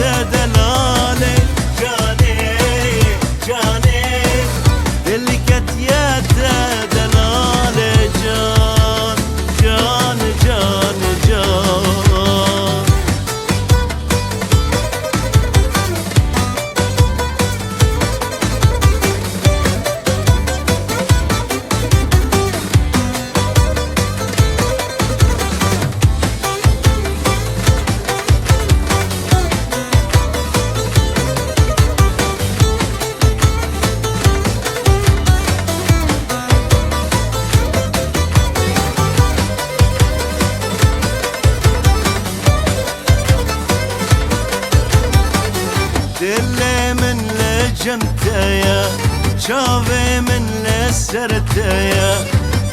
دلاله جاني جاني دلكت يا دلاله جان جان جان جان دلي من لجنتيا شافي من لسرتيا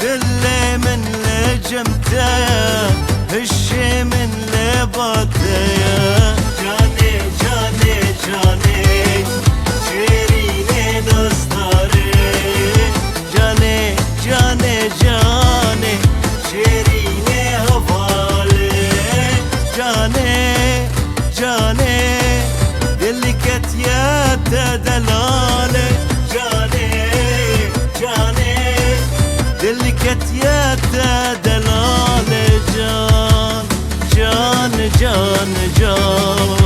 دلي من لجنتيا هشي من لباتيا جاني جاني جاني شيرين دستاري جاني جاني جاني شيرين هفالي جاني جاني دلكت يا دلاله جاني جاني دلكت يا دلاله جان جان جان جان